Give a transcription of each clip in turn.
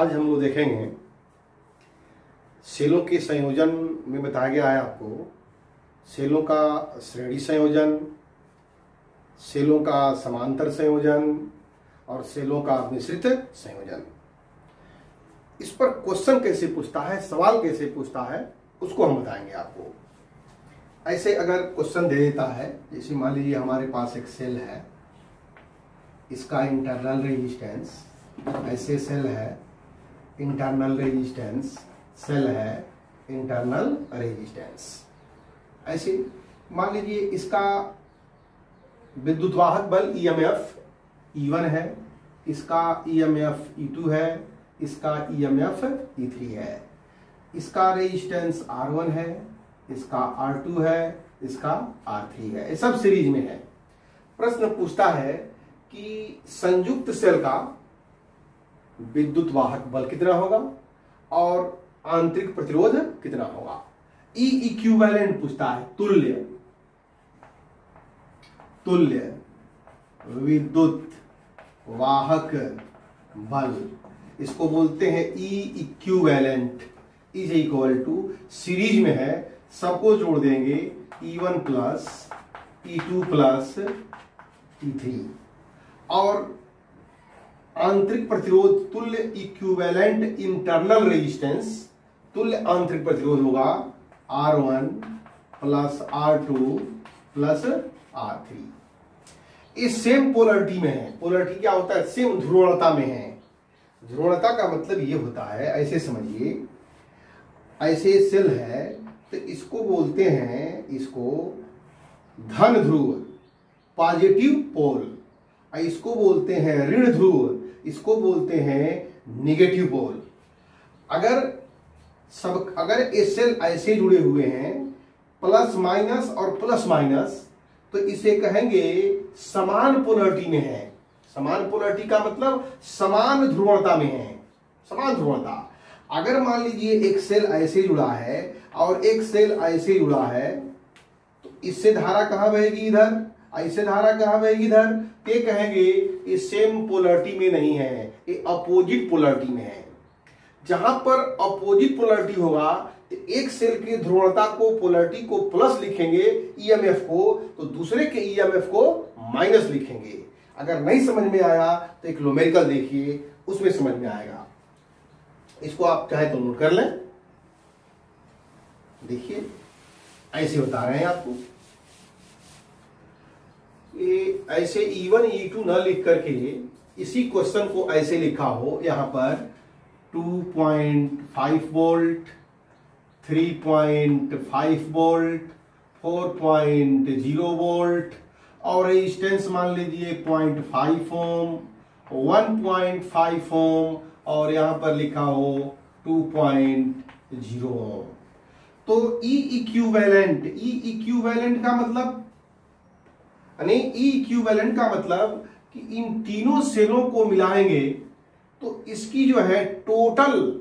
आज हम लोग देखेंगे सेलों के संयोजन में बताया गया है आपको सेलों का श्रेणी संयोजन, सेलों का समांतर संयोजन और सेलों का मिश्रित संयोजन। इस पर क्वेश्चन कैसे पूछता है, सवाल कैसे पूछता है, उसको हम बताएंगे आपको। ऐसे अगर क्वेश्चन दे देता है, जैसे मान लीजिए हमारे पास एक सेल है, इसका इंटरनल रेजिस्टेंस, ऐसे सेल है, इंटरनल रेजिस्टेंस, सेल है, इंटरनल रेजिस्टेंस। ऐसे मान लीजिए इसका विद्युत वाहक बल ईएमएफ E1 है, इसका ईएमएफ E2 है, इसका ईएमएफ E3 है, इसका रेजिस्टेंस R1 है, इसका R2 है, इसका R3 है। ये सब सीरीज में है। प्रश्न पूछता है कि संयुक्त सेल का विद्युत वाहक बल कितना होगा और आंतरिक प्रतिरोध कितना होगा। ई इक्विवेलेंट पूछता है, तुल्य विद्युत वाहक बल, इसको बोलते हैं E equivalent. Is equal to series में है, सबको जोड़ देंगे E1 plus E2 plus E3 और आंतरिक प्रतिरोध तुल्य इक्विवेलेंट इंटरनल रेजिस्टेंस, तुल्य आंतरिक प्रतिरोध होगा R1 plus R2 plus R3। ये सेम पोलरिटी में है। पोलरिटी क्या होता है? सेम ध्रुवणता में है। ध्रुवणता का मतलब ये होता है, ऐसे समझिए, ऐसे सेल है तो इसको बोलते हैं, इसको धन ध्रुव पॉजिटिव पोल, इसको बोलते हैं ऋण ध्रुव, इसको बोलते हैं नेगेटिव पोल। अगर ये सेल ऐसे जुड़े हुए हैं प्लस माइनस और प्लस माइनस, तो इसे कहेंगे समान पोलरिटी में है। समान पोलरिटी का मतलब समान ध्रुवणता में है, समान ध्रुवणता। अगर मान लीजिए एक सेल ऐसे जुड़ा है और एक सेल ऐसे जुड़ा है, तो इससे धारा कहां बहेगी? इधर। ऐसे धारा कहां बहेगी? इधर। ये कहेंगे ये सेम पोलरिटी में नहीं है, ये अपोजिट पोलरिटी में है। जहां पर अपोजिट पोलरिटी होगा तो एक सेल की ध्रुवणता को, पोलरिटी को प्लस लिखेंगे ईएमएफ को, तो दूसरे के ईएमएफ को माइनस लिखेंगे। अगर नहीं समझ में आया तो एक न्यूमेरिकल देखिए, उसमें समझ में आएगा। इसको आप चाहे तो नोट कर लें। देखिए ऐसे बता रहे हैं आपको, ये ऐसे E1 E2 न लिख करके इसी क्वेश्चन को ऐसे लिखा हो, यहां पर 2.5 वोल्ट, 3.5 वोल्ट, 4.0 वोल्ट और रेजिस्टेंस मान लीजिए 0.5 ओम, 1.5 ओम और यहां पर लिखा हो 2.0 ओम। तो ई इक्विवेलेंट का मतलब, यानी ई इक्विवेलेंट का मतलब कि इन तीनों सेलों को मिलाएंगे तो इसकी जो है टोटल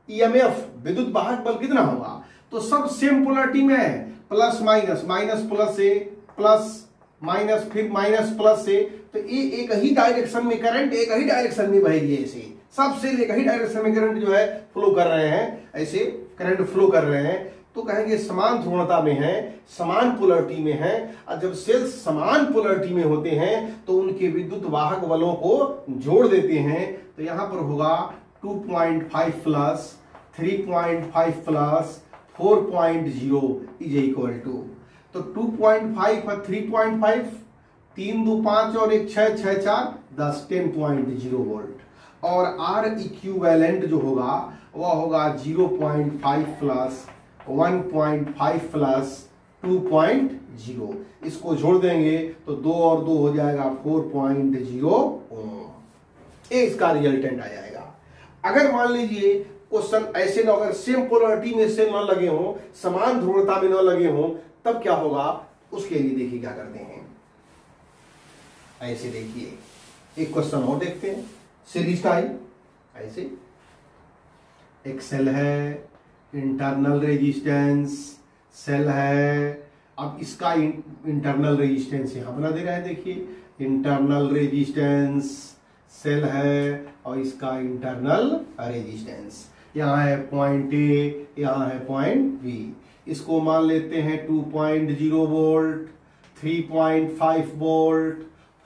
ईएमएफ विद्युत वाहक बल कितना होगा। तो सब सेम पोलरिटी में है, प्लस माइनस, माइनस प्लस से, प्लस माइनस फिर माइनस प्लस से, तो ये एक ही डायरेक्शन में करंट, एक ही डायरेक्शन में बहेगी। ऐसे सब सेल एक ही डायरेक्शन में करंट जो है फ्लो कर रहे हैं, ऐसे करंट फ्लो कर रहे हैं, तो कहेंगे समान ध्रुवणता में है, समान पोलरिटी में है। और जब सेल समान पोलरिटी में होते हैं तो उनके विद्युत वाहक बलों को जोड़ देते हैं, तो यहां पर होगा 2.5 plus 3.5 plus 4.0 is equal to, तो 2.5 और 3.5, 3 2 5 और 1 6 6 4 10 10.0 वोल्ट। और आर इक्विवेलेंट जो होगा वह होगा 0.5 प्लस 1.5 प्लस 2.0। इसको जोड़ देंगे तो 2 और 2 हो जाएगा 4.0 ओम। ये इसका रिजल्टेंट आ जाएगा। अगर मान लीजिए क्वेश्चन ऐसे न, अगर सेम पोलरिटी में से न लगे हों, समान ध्रुवणता में न लगे हों, तब क्या होगा उसके लिए देखिए क्या करते हैं। ऐसे देखिए एक क्वेश्चन और देखते हैं, सीरीज का ही। ऐसे एक सेल है, इंटरनल रेजिस्टेंस, सेल है, अब इसका इंटरनल रेजिस्टेंस यहां बना दे रहा है। देखिए इंटरनल रेजिस्टेंस, सेल है और इसका इंटरनल रेजिस्टेंस, यहाँ है पॉइंट ए, यहाँ है पॉइंट बी। इसको मान लेते हैं 2.0 वोल्ट, 3.5 वोल्ट,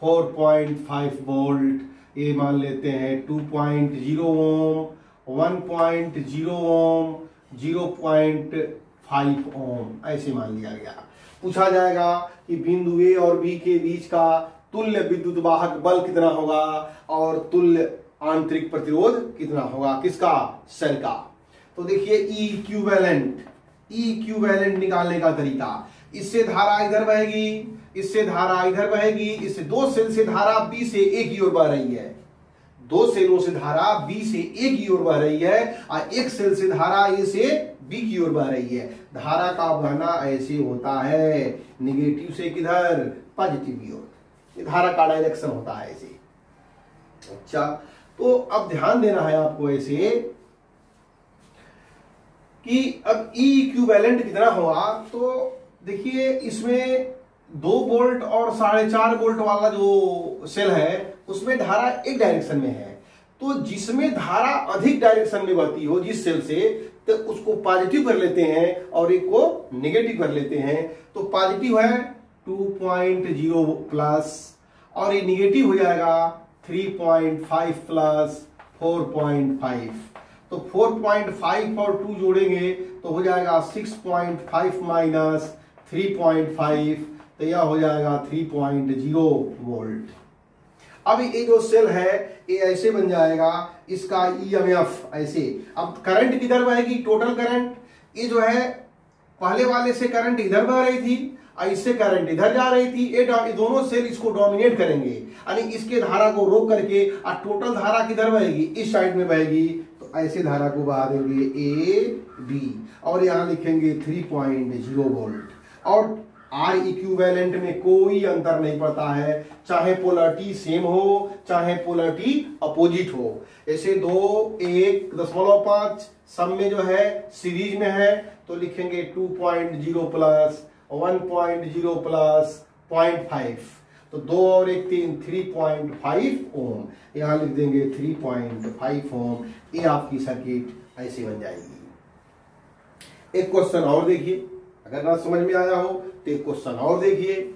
4.5 वोल्ट, ये मान लेते हैं 2.0 ओम, 1.0 ओम, 0.5 ओम, ऐसे मान लिया गया। पूछा जाएगा कि बिंदु ए और बी के बीच का तुल्य विद्युत वाहक बल कितना होगा और तुल्य आंतरिक प्रतिरोध कितना होगा, किसका, सेल का। तो देखिए ई इक्विवेलेंट निकालने का तरीका, इससे धारा इधर बहेगी, इससे धारा इधर बहेगी, इससे दो सेल से धारा बी से ए की ओर बह रही है, दो सेलों से धारा बी से ए की ओर बह रही है और एक सेल से धारा ए से बी की ओर बह रही है। धारा का बहना ऐसे होता है, निगेटिव से किधर, पॉजिटिव की ओर, ये धारा का डायरेक्शन होता है ऐसे। अच्छा, तो अब ध्यान देना है आपको ऐसे कि अब ई इक्विवेलेंट कितना होगा। तो देखिए इसमें 2 वोल्ट और 4.5 वोल्ट वाला जो सेल है उसमें धारा एक डायरेक्शन में है, तो जिसमें धारा अधिक डायरेक्शन में बहती हो जिस सेल से, तो उसको पॉजिटिव कर लेते हैं और एक को नेगेटिव कर लेते हैं। तो पॉजिटिव है 2.0 प्लस और ये नेगेटिव हो जाएगा 3.5 प्लस 4.5। तो 4.5 और 2 जोड़ेंगे तो हो जाएगा 6.5 माइनस 3.5, तो यह हो जाएगा 3.0 वोल्ट। अब ये जो सेल है ये ऐसे बन जाएगा, इसका ईएमएफ ऐसे। अब करंट किधर बहेगी, टोटल करंट, ये जो है पहले वाले से करंट इधर बह रही थी और इससे करंट इधर जा रही थी, ये दोनों सेल इसको डोमिनेट करेंगे, यानी इसके धारा को रोक करके और टोटल धारा किधर बहेगी, इस साइड में बहेगी। तो ऐसे धारा को बहा देंगे ए बी और यहां लिखेंगे 3.0 वोल्ट। और आर इक्विवेलेंट में कोई अंतर नहीं पड़ता है, चाहे पोलरिटी सेम हो चाहे पोलरिटी अपोजिट हो। ऐसे 2, 1.5 सब में जो है सीरीज में है, तो लिखेंगे 2.0 प्लस 1.0 प्लस 0.5, तो 2 और 1 3, 3.5 ओम, यहां लिख देंगे 3.5 ओम। ये आपकी सर्किट ऐसे बन जाएगी। एक क्वेश्चन और देखिए, अगर ना समझ में आया हो तो एक क्वेश्चन और देखिए।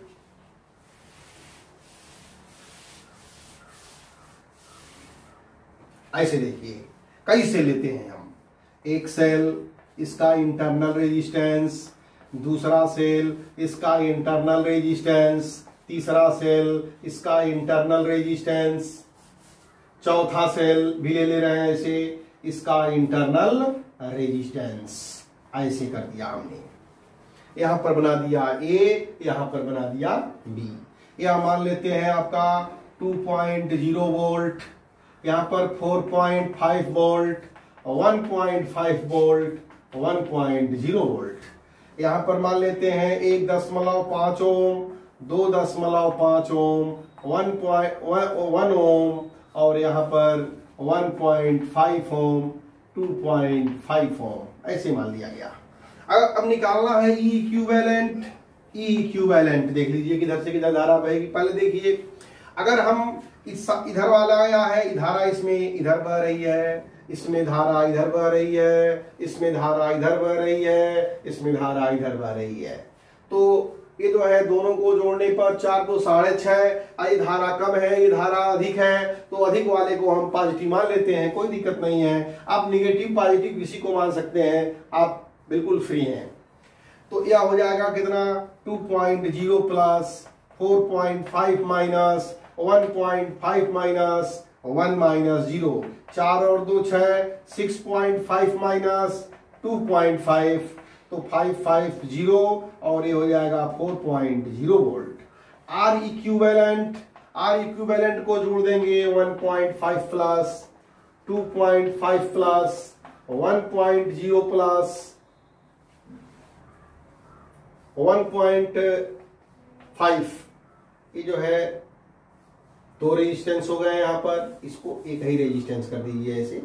ऐसे देखिए, कई सेल लेते हैं हम, एक सेल इसका इंटरनल रेजिस्टेंस, दूसरा सेल इसका इंटरनल रेजिस्टेंस, तीसरा सेल इसका इंटरनल रेजिस्टेंस, चौथा सेल भी ले रहे हैं ऐसे, इसका इंटरनल रेजिस्टेंस। ऐसे कर दिया हमने, यहां पर बना दिया ए, यहां पर बना दिया बी। यहां मान लेते हैं आपका 2.0 वोल्ट, यहां पर 4.5 वोल्ट, 1.5 वोल्ट, 1.0 वोल्ट। यहां पर मान लेते हैं 1.5 ओम, 2.5 ओम, 1 ओम और यहां पर 1.5 ओम, 2.5 ओम, ऐसे मान लिया गया। अब निकालना है ई इक्विवेलेंट। ई इक्विवेलेंट देख लीजिए किधर से किधर धारा बहेगी। पहले देखिए, अगर हम इधर वाला आया है, धारा इसमें इधर बह रही है, इसमें धारा इधर बह रही है, इसमें धारा इधर बह रही है, इसमें धारा इधर बह रही है, तो ये जो है दोनों को जोड़ने पर 4 2 6.5, ये धारा कम है ये धारा अधिक है, तो अधिक वाले को हम पॉजिटिव मान लेते हैं, कोई दिक्कत नहीं है। आप निगेटिव पॉजिटिव किसी को मान सकते हैं, आप बिल्कुल फ्री हैं। तो यह हो जाएगा कितना, 2.0 प्लस 4.5 माइनस 1.5 माइनस 1 माइनस 0, 4 और 2 6, 6.5 माइनस 2.5, तो 550 और ये हो जाएगा 4.0 वोल्ट। आर इक्विवेलेंट को जोड़ देंगे 1.5 प्लस 2.5 प्लस 1.0 प्लस 1.5, ये जो है 2 रेजिस्टेंस हो गए यहां पर, इसको एक ही रेजिस्टेंस कर दीजिए, ऐसे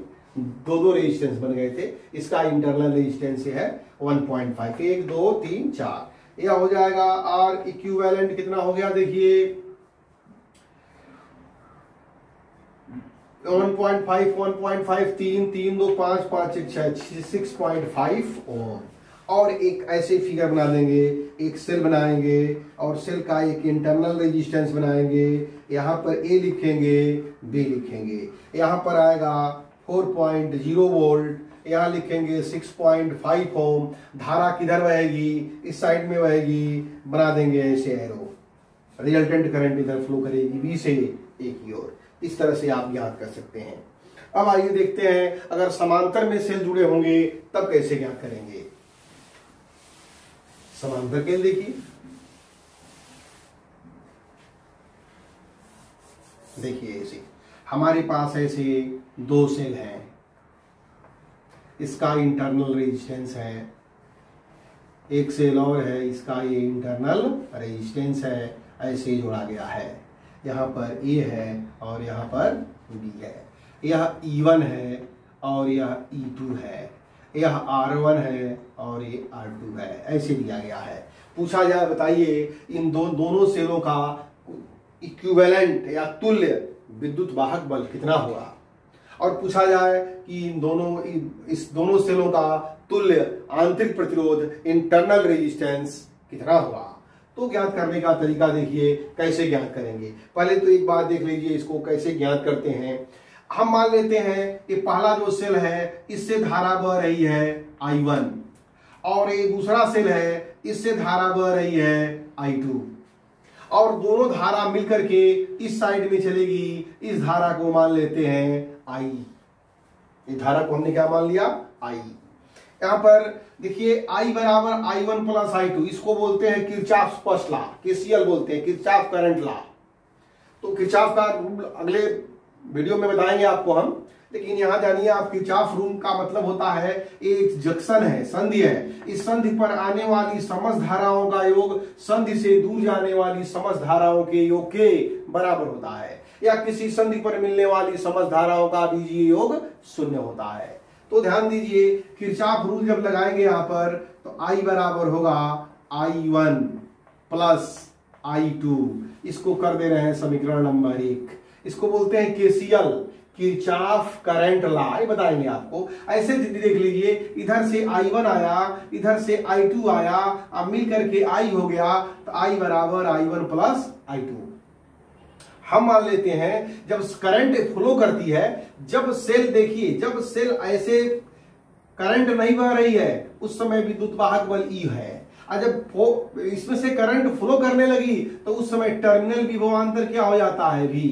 2 रेजिस्टेंस बन गए थे। इसका इंटरनल रेजिस्टेंस है 1.5, 1 2 3 4, यह हो जाएगा। आर इक्विवेलेंट कितना हो गया देखिए, 1.5 1.5 3 3 2 5 5 6 6.5 ओम। और एक ऐसे फिगर बना देंगे, एक सेल बनाएंगे और सेल का एक इंटरनल रेजिस्टेंस बनाएंगे। यहाँ पर ए लिखेंगे, बी लिखेंगे, यहाँ पर आएगा 4.0 वोल्ट, यहाँ लिखेंगे 6.5 ओम। धारा किधर बहेगी? इस साइड में बहेगी, बना देंगे ऐसे एरो। रिजल्टेंट करंट इधर फ्लो करेगी बी से ए की ओर। इस तरह से आप ज्ञात कर सकते हैं। अब आइए देखते हैं अगर समांतर में सेल जुड़े होंगे तब कैसे ज्ञात करेंगे। समांतर केल देखिए, देखिए ऐसे हमारे पास ऐसे दो सेल हैं, इसका इंटरनल रेजिस्टेंस है, एक सेल और है, इसका ये इंटरनल रेजिस्टेंस है, ऐसे जोड़ा गया है। यहाँ पर ए है और यहाँ पर बी है। यह E1 है और यह E2 है, यह R1 है और ये R2 है, ऐसे दिया गया है। पूछा जाए बताइए इन दोनों सेलों का इक्विवेलेंट या तुल्य विद्युत वाहक बल कितना होगा, और पूछा जाए कि इस दोनों सेलों का तुल्य आंतरिक प्रतिरोध इंटरनल रेजिस्टेंस कितना होगा। तो ज्ञात करने का तरीका देखिए कैसे ज्ञात करेंगे। पहले तो एक बात देख लीजिए, इसको कैसे ज्ञात करते हैं। हम मान लेते हैं कि पहला जो सेल है इससे धारा बह रही है I1 और ये दूसरा सेल है इससे धारा बह रही है I2, और दोनों धारा मिलकर के इस साइड में चलेगी। इस धारा को मान लेते हैं I। इस धारा को हमने क्या मान लिया? I। यहाँ पर देखिए I बराबर I1 प्लस I2, इसको बोलते हैं किरचॉफ फर्स्ट लॉ, KCL बोलते हैं, किरचॉफ करंट लॉ। तो किरचॉफ का रूल अगले वीडियो में बताएंगे आपको हम, लेकिन यहाँ जानिए आप किरचॉफ रूल का मतलब होता है एक जंक्शन है, संधि है, इस संधि पर आने वाली समस्त धाराओं का योग संधि से दूर जाने वाली समस्त धाराओं के योग के बराबर होता है, या किसी संधि पर मिलने वाली समस्त धाराओं का बीजीय योग शून्य होता है। तो ध्यान दीजिए किरचॉफ रूल जब लगाएंगे यहाँ पर तो I बराबर होगा I1 प्लस I2, इसको कर दे रहे हैं समीकरण नंबर 1। इसको बोलते हैं KCL, किरचॉफ करंट लॉ, ये बताएंगे आपको। ऐसे देख लीजिए, इधर से I1 आया, इधर से I2 आया, अब मिल करके I हो गया, तो I बराबर I1 प्लस I2। हम मान लेते हैं जब करंट फ्लो करती है, जब सेल देखिए, जब सेल ऐसे करंट नहीं बह रही है उस समय विद्युत वाहक बल E है, और जब इसमें से करंट फ्लो करने लगी तो उस समय टर्मिनल विभवांतर क्या हो जाता है? V।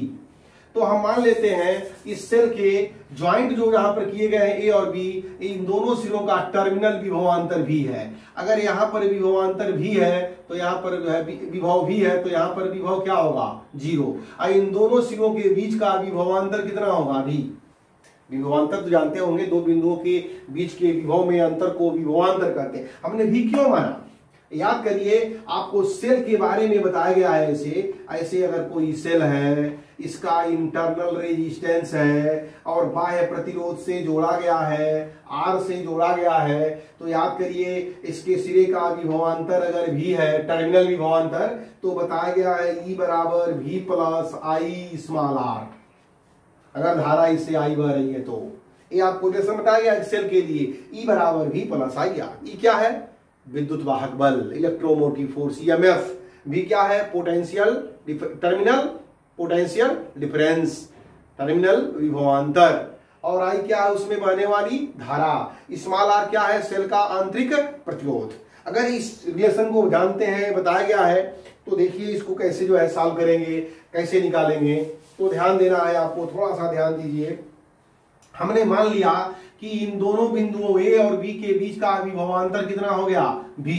तो हम मान लेते हैं इस सेल के ज्वाइंट जो यहाँ पर किए गए हैं A और B, इन दोनों सिरों का टर्मिनल विभवांतर V है। अगर यहाँ पर विभवांतर V है तो यहाँ पर जो है विभव V है, तो यहाँ पर विभव क्या होगा? 0। और इन दोनों सिरों के बीच का विभवांतर कितना होगा? V। विभवांतर तो जानते होंगे, दो बिंदुओं के बीच के विभव में अंतर को विभवांतर कहते हैं। हमने V क्यों माना? याद करिए, आपको सेल के बारे में बताया गया है। ऐसे अगर कोई सेल है, इसका इंटरनल रेजिस्टेंस है और बाह्य प्रतिरोध से जोड़ा गया है, R से जोड़ा गया है, तो याद करिए इसके सिरे का विभवांतर अगर V है, टर्मिनल विभवांतर, तो बताया गया है E बराबर V plus I small r। अगर धारा इससे I बह रही है तो ये आपको जैसे बताया गया सेल के लिए E बराबर V plus I r। E क्या है? विद्युत वाहक बल, इलेक्ट्रोमोटिव फोर्स EMF। V क्या है? Potential terminal potential difference, terminal विभवांतर। और I क्या है? उसमें बहने वाली धारा। स्मॉल r क्या है? सेल का आंतरिक प्रतिरोध। अगर इस रिलेशन को जानते हैं, बताया गया है, तो देखिए इसको कैसे जो है सॉल्व करेंगे, कैसे निकालेंगे। तो ध्यान देना है आपको, थोड़ा सा ध्यान दीजिए। हमने मान लिया कि इन दोनों बिंदुओं A और B के बीच का विभवांतर कितना हो गया? V।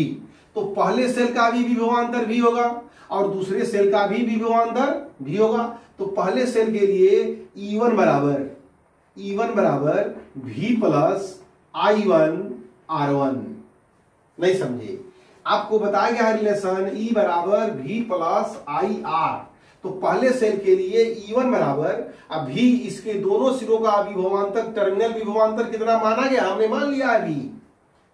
तो पहले सेल का भी विभवांतर V होगा और दूसरे सेल का भी विभवांतर V होगा। तो पहले सेल के लिए E1 बराबर V प्लस I1 R1। नहीं समझे? आपको बताया गया है रिलेशन E बराबर V प्लस I R। तो पहले सेल के लिए E1 बराबर, अब V इसके दोनों सिरों का विभवांतर, टर्मिनल विभवांतर कितना माना गया? हमने मान लिया है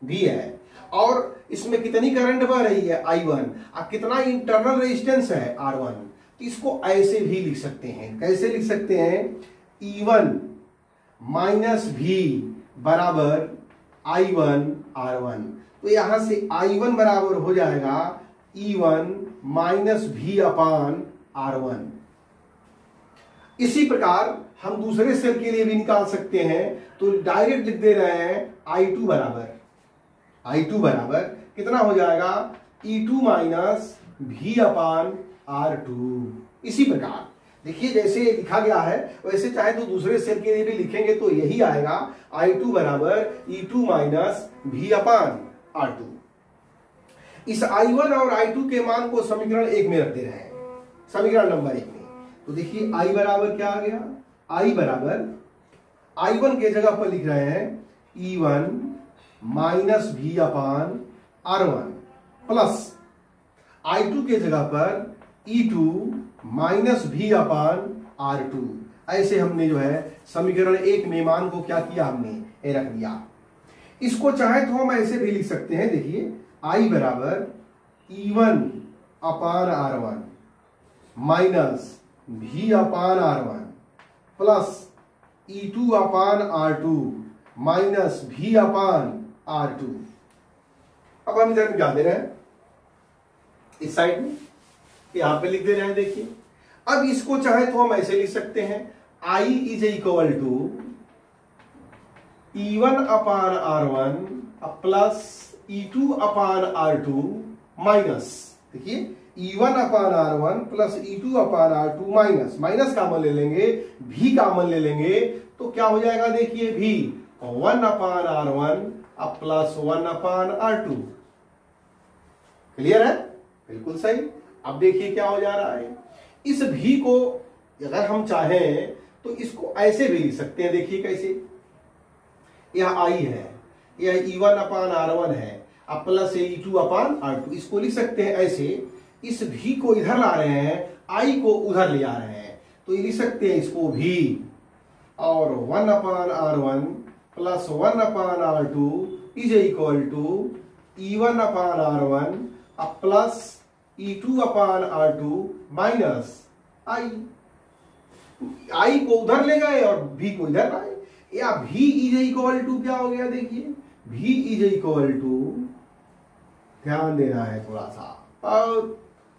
V है, और इसमें कितनी करंट बह रही है? I1। अब कितना इंटरनल रेजिस्टेंस है? R1। तो इसको ऐसे भी लिख सकते हैं। कैसे लिख सकते हैं? E1 माइनस भी बराबर I1 R1। तो यहां से I1 बराबर हो जाएगा E1 माइनस भी अपान R1। इसी प्रकार हम दूसरे सेल के लिए भी निकाल सकते हैं, तो डायरेक्ट लिख दे रहे हैं I2 बराबर कितना हो जाएगा E2 माइनस भी अपान R2। इसी प्रकार देखिए जैसे लिखा गया है वैसे चाहे तो दूसरे सेल के लिए भी लिखेंगे तो यही आएगा I2 बराबर E2 माइनस भी अपान R2। इस I1 और I2 के मान को समीकरण 1 में रख दे रहे हैं, समीकरण नंबर 1 में। तो देखिए I बराबर क्या आ गया, I बराबर I1 के जगह पर लिख रहे हैं E1 माइनस भी अपान R1 प्लस I2 के जगह पर E2 माइनस भी अपान R2। ऐसे हमने जो है समीकरण 1 में मान को क्या किया, हमने रख दिया। इसको चाहे तो हम ऐसे भी लिख सकते हैं, देखिए I बराबर E1 अपान R1 माइनस भी अपान R1 plus E2 upon R2 minus भी अपान R2। अब हम इधर मिटा दे रहे हैं इस साइड में, यहां पे लिख दे रहे हैं। देखिए अब इसको चाहे तो हम ऐसे लिख सकते हैं I is equal to E1 upon R1 plus E2 upon R2 minus, देखिए E1 upon R1 plus E2 upon R2 minus, minus common ले लेंगे, भी कॉमन ले लेंगे तो क्या हो जाएगा, देखिए भी 1 upon R1 plus 1 upon R2। Clear है, बिल्कुल सही। अब देखिए क्या हो जा रहा है, इस भी को अगर हम चाहें तो इसको ऐसे भी लिख सकते हैं। देखिए कैसे, यह I है, यह E1 अपान R1 है, अब प्लस E2 अपान R2। इसको लिख सकते हैं ऐसे, इस भी को इधर ला रहे हैं, I को उधर ले आ रहे हैं, तो ये लिख सकते हैं इसको भी और 1 upon R1 plus 1 upon R2 is equal to E1 upon R1 plus E2 upon R2 minus I को उधर ले गए और भी को इधर लाए, या भी इज इक्वल टू क्या हो गया, देखिए भी इज इक्वल टू, ध्यान देना है थोड़ा सा और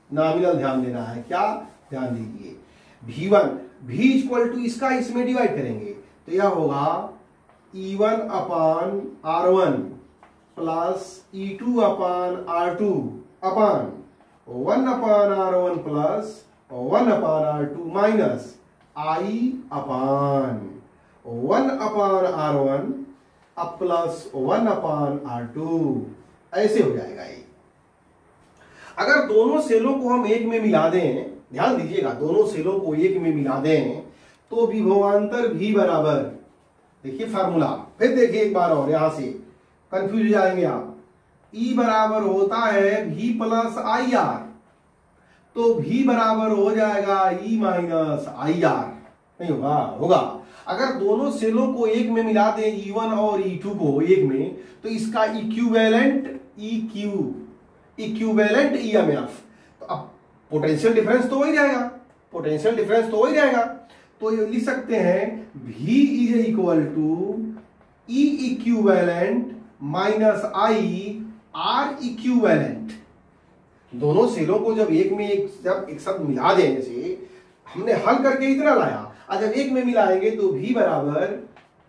नॉमिनल ध्यान देना है, क्या ध्यान दीजिए, V1 भी इक्वल टू इसका इसमें डिवाइड करेंगे तो यह होगा E1 upon R1 plus E2 upon R2 upon 1 upon R1 plus 1 upon R2 minus I upon 1 upon R1 plus 1 upon R2। ऐसे हो जाएगा ये। अगर दोनों सेलों को हम एक में मिला दें, ध्यान दीजिएगा, दोनों सेलों को एक में मिला दें तो विभवांतर भी बराबर, देखिए फार्मूला फिर देखिए एक बार और, यहां से कंफ्यूज हो जाएंगे आप। E बराबर होता है V प्लस IR, तो V बराबर हो जाएगा E माइनस IR, नहीं होगा, होगा। अगर दोनों सेलों को एक में मिला दें E1 और E2 को एक में, तो इसका इक्विवेलेंट इक्विवेलेंट EMF, तो अब पोटेंशियल डिफरेंस तो वही रहेगा, पोटेंशियल डिफरेंस तो वही रहेगा। तो ये लिख सकते हैं V is equal to E equivalent minus I R equivalent. दोनों सेलों को जब एक में जब एक साथ मिला देने से हमने हल करके इतना लाया, और जब एक में मिलाएंगे तो V बराबर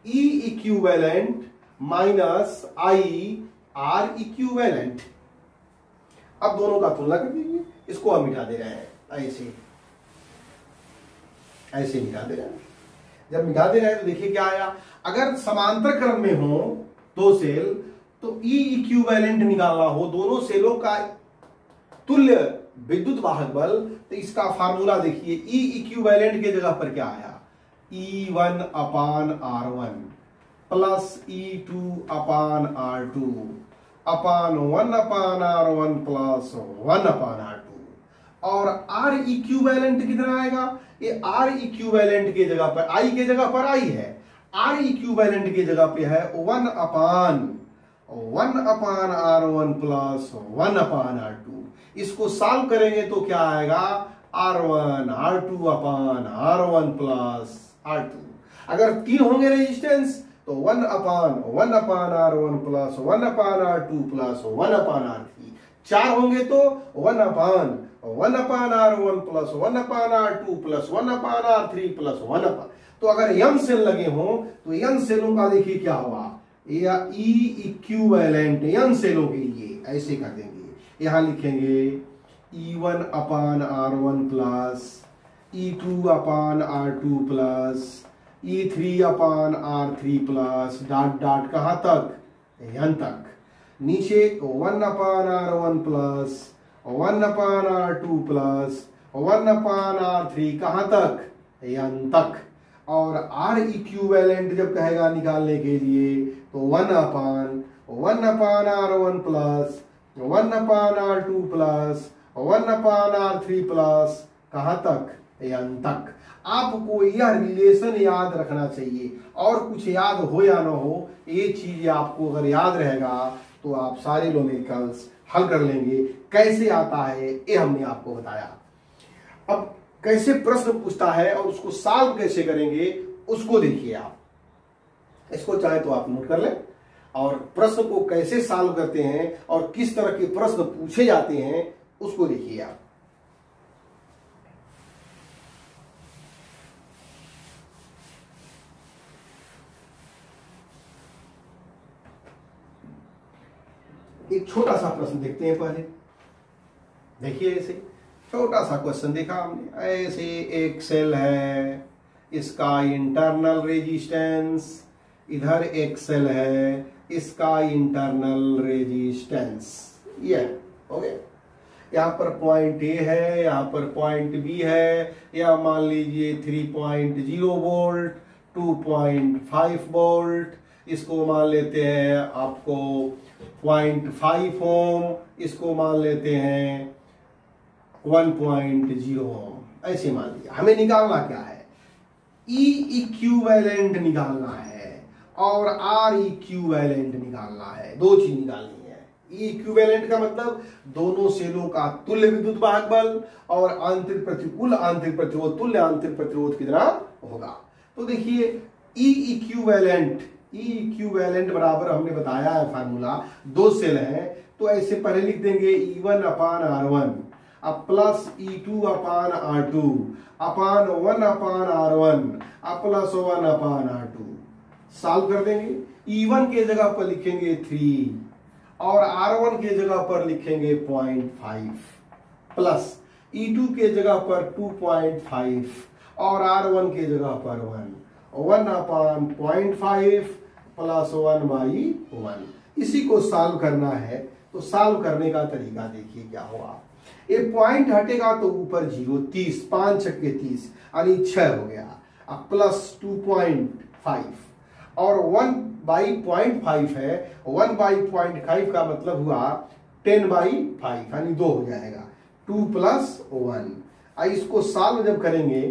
E equivalent minus I R equivalent. अब दोनों का तुलना कर दीजिए, इसको हम मिटा दे रहे हैं, ऐसे ऐसे मिटा दे रहे हैं। जब मिटा दे रहे हैं तो देखिए क्या आया, अगर समांतर क्रम में हो दो सेल तो E इक्विवेलेंट निकालना हो, दोनों सेलों का तुल्य विद्युत वाहक बल, तो इसका फार्मूला देखिए, E इक्विवेलेंट के जगह पर क्या आया, E1 upon R1 plus E2 upon R2 अपान 1 upon R1 plus 1 upon R2। और R इक्विवेलेंट कितना आएगा, ये R इक्विवेलेंट के जगह पर, I के जगह पर I है, R इक्विवेलेंट के जगह पे है 1 upon R1 plus 1 upon R2। इसको सॉल्व करेंगे तो क्या आएगा, R1 R2 अपान R1 प्लस R2। अगर 3 होंगे रेजिस्टेंस तो 1/R1 plus 1/R2 plus 1/R3। 4 होंगे तो 1/R1 plus 1/R2 plus 1/R3 plus 1। तो अगर n सेल लगे हों तो n सेलों का देखिए क्या हुआ, या E इक्विवेलेंट n सेलों के लिए ऐसे कर देंगे। यहां लिखेंगे E1/R1 plus E2/R2 plus E3/R3 plus dot dot कहां तक, n तक। नीचे 1/R1 plus 1/R2 plus 1/R3 कहां तक, n तक। और R इक्विवेलेंट जब कहेगा निकालने के लिए तो 1/1/R1 plus 1/R2 plus 1/R3 plus कहां तक, n तक। आपको यह रिलेशन याद रखना चाहिए, और कुछ याद हो या ना हो, ये चीज आपको अगर याद रहेगा तो आप सारे न्यूमेरिकल्स हल कर लेंगे। कैसे आता है ये हमने आपको बताया। अब कैसे प्रश्न पूछता है और उसको सॉल्व कैसे करेंगे उसको देखिए आप। इसको चाहे तो आप नोट कर लें, और प्रश्न को कैसे सॉल्व करते हैं और किस तरह के प्रश्न पूछे जाते हैं उसको देखिए आप। एक छोटा सा प्रश्न देखते हैं पहले। देखिए ऐसे छोटा सा क्वेश्चन देखा हमने। ऐसे एक सेल है, इसका इंटरनल रेजिस्टेंस, इधर एक सेल है, इसका इंटरनल रेजिस्टेंस, ये हो गया। यहाँ पर पॉइंट ए है, यहाँ पर पॉइंट बी है, या मान लीजिए 3.0 वोल्ट, 2.5 वोल्ट, इसको मान लेते हैं आपको 0.5 ओम, इसको मान लेते हैं 1.0 ओम, ऐसे मान लिया। हमें निकालना क्या है, E इक्विवेलेंट निकालना है और R इक्विवेलेंट निकालना है। दो चीज निकालनी है। E इक्विवेलेंट का मतलब दोनों सेलों का तुल्य विद्युत वाहक बल और आंतरिक प्रतिकूल आंतरिक प्रतिरोध तुल्य आंतरिक प्रतिरोध कितना होगा। तो देखिए E इक्विवेलेंट बराबर हमने बताया है फार्मूला, दो सेल है तो ऐसे पहले लिख देंगे E1/R1 अब प्लस E2/R2 अपान 1/R1 प्लस 1/R2। सॉल्व कर देंगे। E1 के जगह पर लिखेंगे 3 और R1 के जगह पर लिखेंगे 0.5 प्लस E2 के जगह पर 2.5 और R1 के जगह पर 1/0.5 प्लस 1/1। इसी को सॉल्व करना है। तो सॉल्व करने का तरीका देखिए क्या होगा। ये पॉइंट हटेगा तो ऊपर 0, 30, 5 छक्के 30 यानी 6 हो गया। अब प्लस 2.5 और 1/0.5 है, 1/0.5 का मतलब हुआ 10/5 यानी 2 हो जाएगा। 2 प्लस 1। इसको सॉल्व जब करेंगे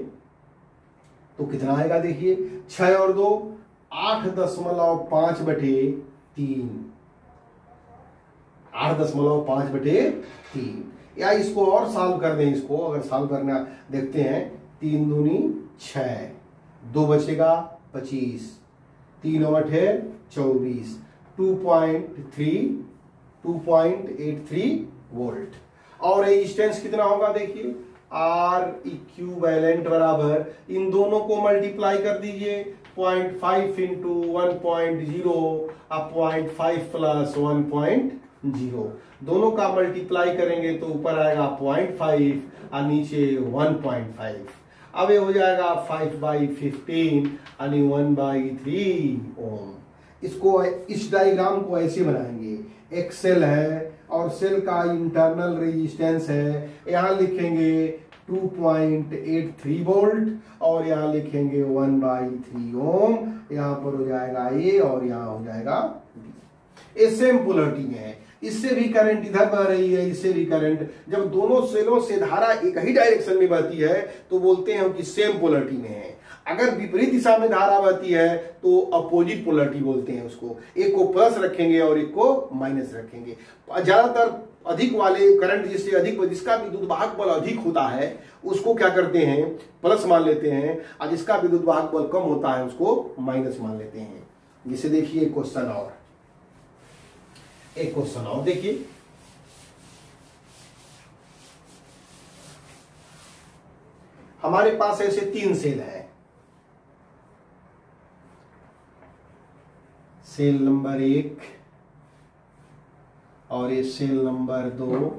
तो कितना आएगा देखिए, 6 और 2 8.5/3 8.5/3। या इसको और सॉल्व कर दें। इसको अगर सॉल्व करना देखते हैं, 3 दूनी 6, 2 बचेगा 25, 3 और 8 24, 2.83 वोल्ट। और रेजिस्टेंस कितना होगा देखिए, R इक्विवेलेंट बराबर इन दोनों को मल्टीप्लाई कर दीजिए, 0.5 इंटू 1.0 अब 0.5 प्लस 1.0 दोनों का मल्टीप्लाई करेंगे तो ऊपर आएगा 0.5 और नीचे 1.5। अब ये हो जाएगा 5/15 यानी 1/3 ओम। इसको इस डायग्राम को ऐसे बनाएंगे। एक सेल है और सेल का इंटरनल रेजिस्टेंस है, यहाँ लिखेंगे 2.83 वोल्ट और यहाँ लिखेंगे 1/3 ओम। यहाँ पर हो जाएगा A और यहाँ हो जाएगा B। ये सेम पोलरिटी में है। इससे भी करंट इधर बह रही है, इससे भी करंट। जब दोनों सेलों से धारा एक ही डायरेक्शन में बहती है तो बोलते हैं कि सेम पोलरिटी में है। अगर विपरीत दिशा में धारा बहती है तो अपोजिट पोलरिटी बोलते हैं उसको। एक को प्लस रखेंगे और एक को माइनस रखेंगे। ज्यादातर अधिक वाले करंट जिससे अधिक, जिसका विद्युत वाहक बल अधिक होता है उसको क्या करते हैं, प्लस मान लेते हैं, और जिसका विद्युत वाहक बल कम होता है उसको माइनस मान लेते हैं। जिसे देखिए एक क्वेश्चन और देखिए। हमारे पास ऐसे 3 सेल है। सेल नंबर 1 और ये सेल नंबर 2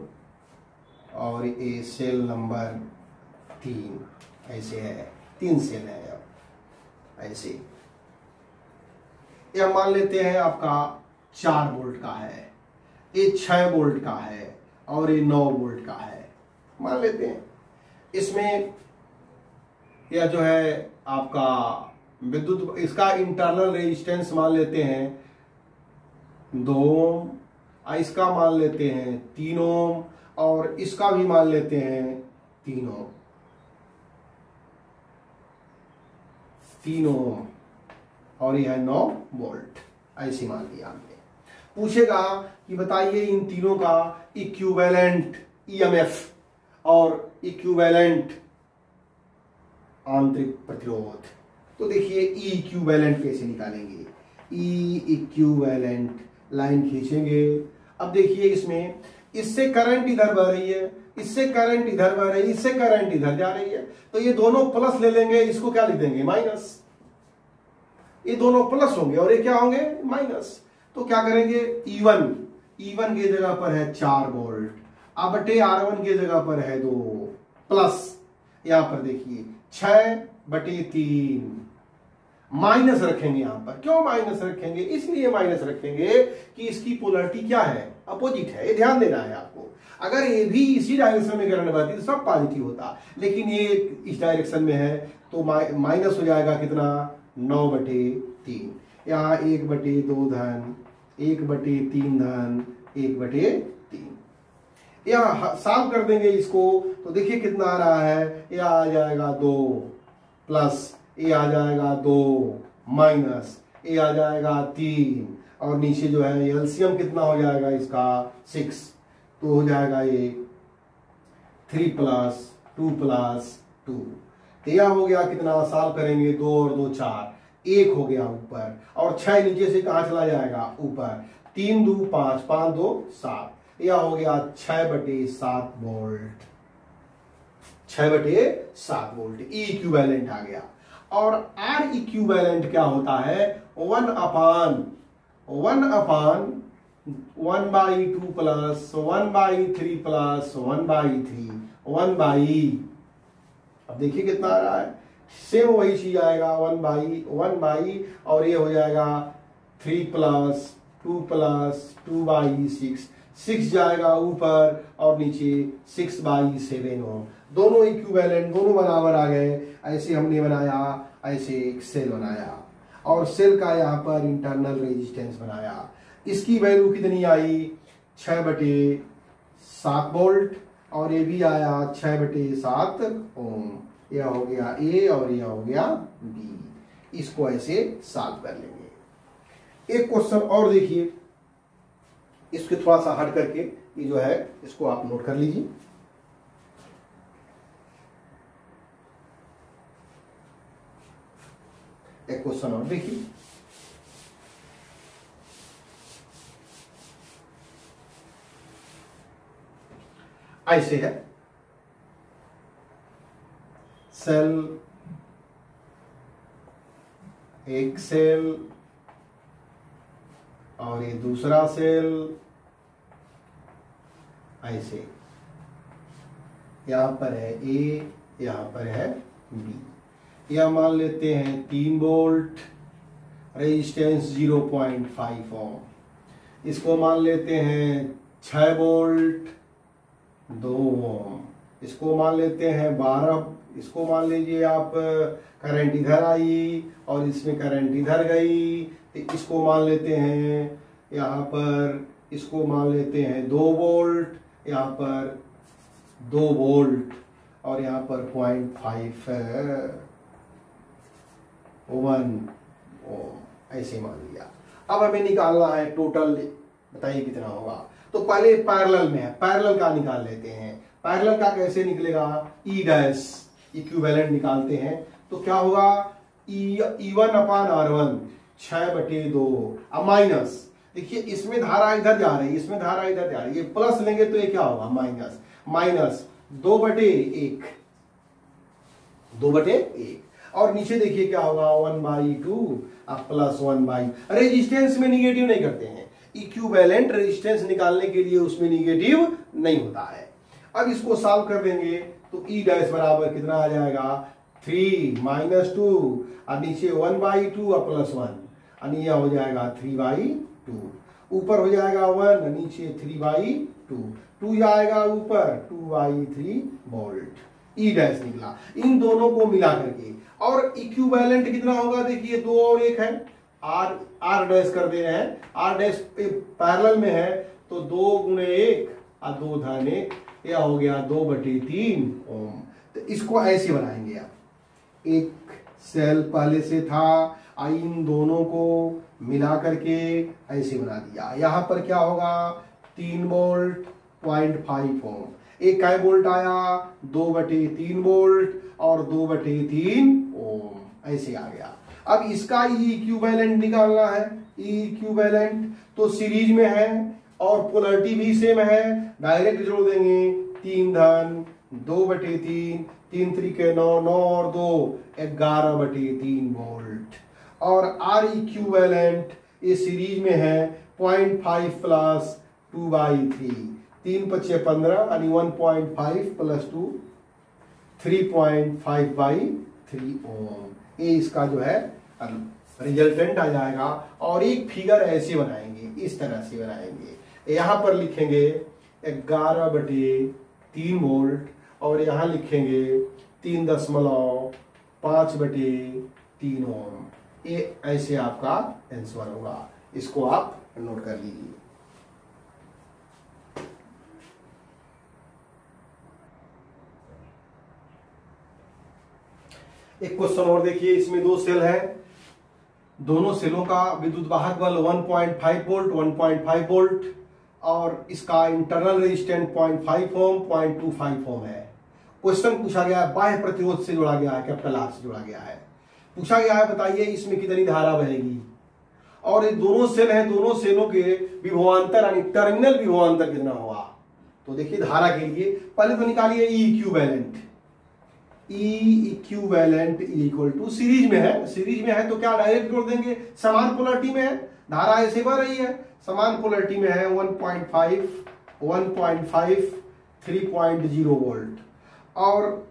और ये सेल नंबर 3, ऐसे है 3 सेल है। अब ऐसे यह मान लेते हैं आपका 4 वोल्ट का है, ये 6 वोल्ट का है और ये 9 वोल्ट का है, मान लेते हैं। इसमें यह जो है आपका विद्युत, इसका इंटरनल रेजिस्टेंस मान लेते हैं 2 ओम, इसका मान लेते हैं 3 ओम और इसका भी मान लेते हैं 3 ओम, 3 ओम और यह 9 वोल्ट, ऐसे मान लिया हमने। पूछेगा कि बताइए इन तीनों का इक्विवेलेंट ईएमएफ और इक्विवेलेंट आंतरिक प्रतिरोध। तो देखिए ई इक्विवेलेंट कैसे निकालेंगे। ई इक्विवेलेंट लाइन खींचेंगे। अब देखिए इसमें इससे करंट इधर बह रही है, इससे करंट इधर बह रही है, इससे करंट इधर जा रही है, तो ये दोनों प्लस ले लेंगे, इसको क्या लिख देंगे माइनस। ये दोनों प्लस होंगे और ये क्या होंगे माइनस। तो क्या करेंगे E1 की जगह पर है 4 वोल्ट, अब बटे R1 की जगह पर है 2 प्लस, यहां पर देखिए 6/3 माइनस रखेंगे। यहां पर क्यों माइनस रखेंगे, इसलिए माइनस रखेंगे कि इसकी पोलरिटी क्या है, अपोजिट है। ये ध्यान देना है आपको। अगर ये भी इसी डायरेक्शन में करंट बहती तो सब पॉजिटिव होता, लेकिन ये इस डायरेक्शन में है तो माइनस हो जाएगा कितना 9/3। यहाँ 1/2 धन 1/3 धन 1/3। यहाँ सॉल्व कर देंगे इसको तो देखिए कितना आ रहा है। यह आ जाएगा 2 प्लस, ये आ जाएगा 2 माइनस, ये आ जाएगा 3 और नीचे जो है एलसीएम कितना हो जाएगा इसका 6, तो हो जाएगा ये 3 + 2 + 2। तो यह हो गया कितना, सॉल्व करेंगे 2 और 2 4, 1 हो गया ऊपर और 6 नीचे से कहां चला जाएगा ऊपर। 3 2 5, 5 2 7, यह हो गया 6/7 वोल्ट, 6/7 वोल्ट। ई इक्विवेलेंट आ गया। और आर इक्विवेलेंट क्या होता है 1/1/2 + 1/3 + 1/3 1/। अब देखिए कितना आ रहा है, सेम वही चीज आएगा 1/1 और ये हो जाएगा 3 + 2 + 2/6, 6 जाएगा ऊपर और नीचे 6/7 ओम। दोनों इक्विवेलेंट, दोनों बराबर आ गए। ऐसे हमने बनाया, ऐसे एक सेल बनाया और सेल का यहाँ पर इंटरनल रेजिस्टेंस बनाया। इसकी वैल्यू कितनी आई 6/7 वोल्ट और ये भी आया 6/7 ओम। यह हो गया ए और यह हो गया बी। इसको ऐसे सॉल्व कर लेंगे। एक क्वेश्चन और देखिए, इसके थोड़ा सा हट करके ये जो है इसको आप नोट कर लीजिए। एक क्वेश्चन और देखिए, ऐसे है सेल, एक सेल और ये दूसरा सेल, ऐसे यहां पर है ए, यहां पर है बी। यह मान लेते हैं 3 वोल्ट, रेजिस्टेंस 0.5 ओम। इसको मान लेते हैं 6 वोल्ट 2 ओम। इसको मान लेते हैं 12, इसको मान लीजिए आप करंट इधर आई और इसमें करंट इधर गई, तो इसको मान लेते हैं यहाँ पर, इसको मान लेते हैं 2 वोल्ट, यहाँ पर 2 वोल्ट और यहाँ पर 0.5 1 ओम ऐसे मान लिया। अब हमें निकालना है टोटल, बताइए कितना होगा। तो पहले पैरेलल में है, पैरेलल का निकाल लेते हैं। पैरेलल का कैसे निकलेगा, ई डैश इक्विवेलेंट निकालते हैं तो क्या होगा, E1 अपान R1 6/2। अब माइनस, देखिए इसमें धारा इधर जा रही है, इसमें धारा इधर जा रही है, प्लस लेंगे तो ये क्या होगा माइनस, माइनस 2/1, 2/1 और नीचे देखिए क्या होगा 1/2 अब प्लस 1/, रेजिस्टेंस में निगेटिव नहीं करते हैं, इक्विवेलेंट रेजिस्टेंस निकालने के लिए उसमें निगेटिव नहीं होता है। अब इसको सॉल्व कर देंगे तो ई डैश बराबर कितना आ जाएगा 3 - 2 और नीचे 1/2 और प्लस 1 और ये हो जाएगा 3/2, ऊपर हो जाएगा 1 नीचे 3/2, 2 जाएगा ऊपर 2/3 वोल्ट। ई डैश निकला इन दोनों को मिला करके। और इक्विवेलेंट कितना होगा, देखिए 2 और 1 है, आर डैश कर दे रहे हैं, आर डैश पैरेलल में है तो 2 × 1 और 2 धन 1, यह हो गया 2/3 ओम। तो इसको ऐसे बनाएंगे आप, एक सेल पहले से था, इन दोनों को मिला करके ऐसे बना दिया। यहां पर क्या होगा 3 वोल्ट 0.5 ओम, एक काय वोल्ट आया 2/3 वोल्ट और 2/3 ओम ऐसे आ गया। अब इसका ई इक्विवेलेंट निकालना है, ई इक्विवेलेंट तो सीरीज में है और पोलरिटी भी सेम है, डायरेक्ट जोड़ देंगे 3 धन 2/3, 3 3 9, 9 और 2 11/3 वोल्ट। और आर इक्विवेलेंट ये सीरीज में है 0.5 प्लस 2/3, 3 × 5 = 15 यानी 1.5 प्लस 2 3.5/3 ओम। ये इसका जो है रिजल्टेंट आ जाएगा। और एक फिगर ऐसे बनाएंगे, इस तरह से बनाएंगे, यहां पर लिखेंगे 11/3 वोल्ट और यहां लिखेंगे 3.5/3 ओम। ये ऐसे आपका आंसर होगा, इसको आप नोट कर लीजिए। एक क्वेश्चन और देखिए, इसमें 2 सेल है, दोनों सेलों का विद्युत वाहक बल 1.5 वोल्ट 1.5 वोल्ट और इसका इंटरनल रेजिस्टेंस 0.5 ओम 0.25 ओम है। क्वेश्चन पूछा गया है बाह्य प्रतिरोध से जोड़ा गया है, कैपिटल आर से जोड़ा गया है। पूछा गया है बताइए इसमें कितनी धारा बहेगी, और ये दोनों सेल हैं, दोनों सेलों के विभवांतर यानी टर्मिनल विभवांतर कितना होगा। तो देखिए धारा के लिए पहले तो निकालिए E equivalent, E equivalent equal to series में है, सीरीज में है तो क्या डायरेक्ट जोड़ देंगे, समान पोलरिटी में है, धारा ऐसे बह रही है, समान पोलरिटी में है 1.5 3.0 वोल्ट। और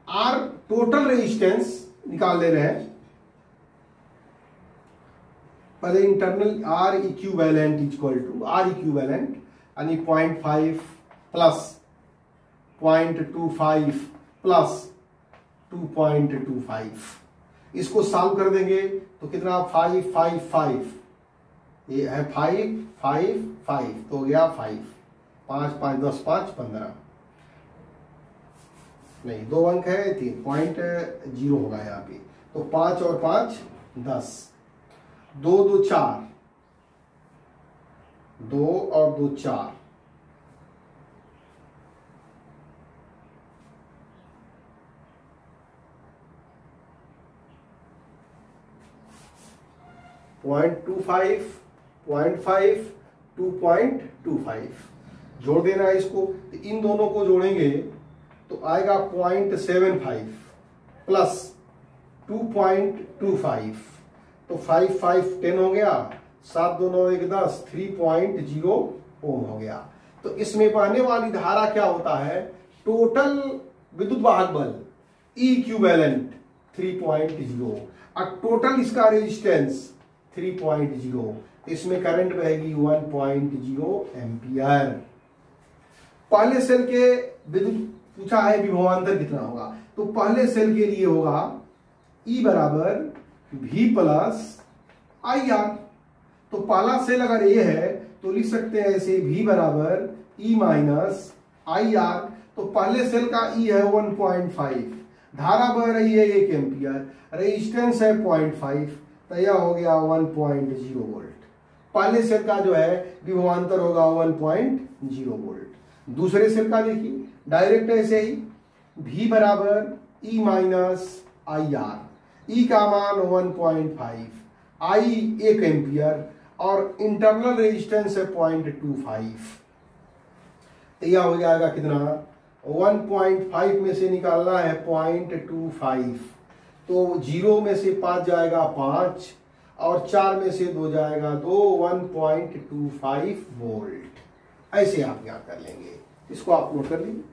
आर टोटल रेजिस्टेंस निकाल ले रहे हैं, पहले internal R equivalent equal to R equivalent यानी 0.5 प्लस 0.25 प्लस 2.25, इसको सॉल्व कर देंगे तो कितना 5 5 5, ये है 5 5 5 तो हो गया 5 5 5 10 5 15, नहीं 2 अंक है 3.0 होगा यहाँ पे, तो 5 और 5 10, 2 2 4, 2 और 2 4, .25 0.5 2.25 जोड़ देना है इसको, तो इन दोनों को जोड़ेंगे तो आएगा 0.75 प्लस 2.25, तो 5 5 10 हो गया, 7 2 9 1 10, 3.0 ओम हो गया। तो इसमें बहने वाली धारा क्या होता है, टोटल विद्युत वाहक बल ई इक्विवेलेंट 3.0 और टोटल इसका रेजिस्टेंस 3.0, इसमें करंट बहेगी 1.0 एम्पियर। पहले सेल के विद्युत पूछा है विभवांतर कितना होगा, तो पहले सेल के लिए होगा E बराबर V प्लस आई आर। तो पहला सेल अगर ये है तो लिख सकते हैं ऐसे V बराबर E माइनस आई आर। तो पहले सेल का E है 1.5 धारा बह रही है 1 एम्पियर, रेजिस्टेंस है 0.5, तो यह हो गया 1.0 वोल्ट। पहले सेल का जो है विभवांतर होगा 1.0 वोल्ट। दूसरे सेल का देखिए डायरेक्ट ऐसे ही V बराबर E माइनस आई आर, ई का मान 1.5, आई 1 एम्पियर और इंटरनल रेजिस्टेंस है 0.25, तो यह हो जाएगा कितना, 1.5 में से निकालना है 0.25, तो 0 में से 5 जाएगा 5 और 4 में से 2 जाएगा 2, 1.25 वोल्ट। ऐसे आप याद कर लेंगे, इसको आप नोट कर लीजिए।